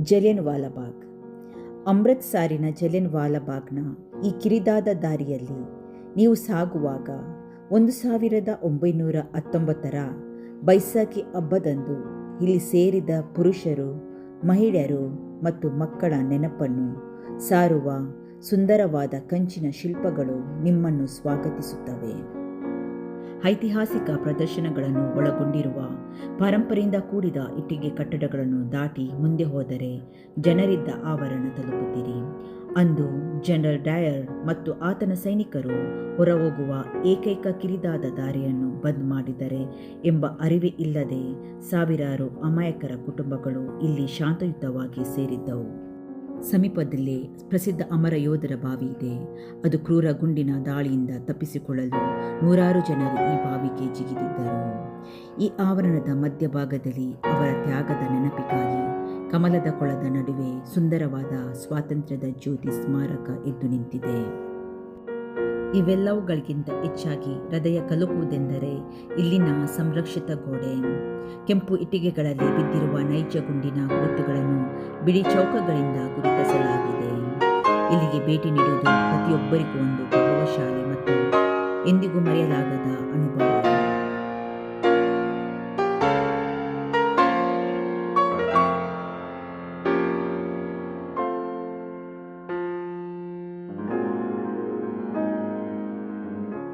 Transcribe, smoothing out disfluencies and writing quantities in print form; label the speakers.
Speaker 1: ಜಲಿಯನ್ ವಾಲಾಬಾಗ್. ಅಮೃತ್ಸರಿನ ಜಲಿಯನ್ ವಾಲಾಬಾಗ್ನ ಈ ಕಿರಿದಾದ ದಾರಿಯಲ್ಲಿ ನೀವು ಸಾಗುವಾಗ 1919 ಬೈಸಾಖಿ ಹಬ್ಬದಂದು ಇಲ್ಲಿ ಸೇರಿದ ಪುರುಷರು, ಮಹಿಳೆಯರು ಮತ್ತು ಮಕ್ಕಳ ನೆನಪನ್ನು ಸಾರುವ ಸುಂದರವಾದ ಕಂಚಿನ ಶಿಲ್ಪಗಳು ನಿಮ್ಮನ್ನು ಸ್ವಾಗತಿಸುತ್ತವೆ. ಐತಿಹಾಸಿಕ ಪ್ರದರ್ಶನಗಳನ್ನು ಒಳಗೊಂಡಿರುವ ಪರಂಪರೆಯಿಂದ ಕೂಡಿದ ಇಟ್ಟಿಗೆ ಕಟ್ಟಡಗಳನ್ನು ದಾಟಿ ಮುಂದೆ ಹೋದರೆ ಜನರಿದ್ದ ಆವರಣ ತಲುಪುತ್ತೀರಿ. ಅಂದು ಜನರಲ್ ಡಯರ್ ಮತ್ತು ಆತನ ಸೈನಿಕರು ಹೊರಹೋಗುವ ಏಕೈಕ ಕಿರಿದಾದ ದಾರಿಯನ್ನು ಬಂದ್ ಮಾಡಿದ್ದಾರೆ ಎಂಬ ಅರಿವೇ ಇಲ್ಲದೆ ಸಾವಿರಾರು ಅಮಾಯಕರ ಕುಟುಂಬಗಳು ಇಲ್ಲಿ ಶಾಂತಯುತವಾಗಿ ಸೇರಿದ್ದವು. ಸಮೀಪದಲ್ಲೇ ಪ್ರಸಿದ್ಧ ಅಮರ ಯೋಧರ ಬಾವಿ ಇದೆ. ಅದು ಕ್ರೂರ ಗುಂಡಿನ ದಾಳಿಯಿಂದ ತಪ್ಪಿಸಿಕೊಳ್ಳಲು ನೂರಾರು ಜನರು ಈ ಬಾವಿಗೆ ಜಿಗಿದಿದ್ದರು. ಈ ಆವರಣದ ಮಧ್ಯಭಾಗದಲ್ಲಿ ಅವರ ತ್ಯಾಗದ ನೆನಪಿಗಾಗಿ ಕಮಲದ ಕೊಳದ ನಡುವೆ ಸುಂದರವಾದ ಸ್ವಾತಂತ್ರ್ಯದ ಜ್ಯೋತಿ ಸ್ಮಾರಕ ಎದ್ದು ನಿಂತಿದೆ. ಇವೆಲ್ಲವುಗಳಿಗಿಂತ ಹೆಚ್ಚಾಗಿ ಹೃದಯ ಕಲುಕುವುದೆಂದರೆ ಇಲ್ಲಿನ ಸಂರಕ್ಷಿತ ಗೋಡೆ. ಕೆಂಪು ಇಟ್ಟಿಗೆಗಳಲ್ಲಿ ಬಿದ್ದಿರುವ ನೈಜ ಗುಂಡಿನ ಗುರುತುಗಳನ್ನು ಬಿಳಿ ಚೌಕಗಳಿಂದ ಗುರುತಿಸಲಾಗಿದೆ. ಇಲ್ಲಿಗೆ ಭೇಟಿ ನೀಡುವುದು ಪ್ರತಿಯೊಬ್ಬರಿಗೂ ಒಂದು ಪ್ರಭಾವಶಾಲಿ ಮತ್ತು ಎಂದಿಗೂ ಮರೆಯಲಾಗದ ಅನುಭವ.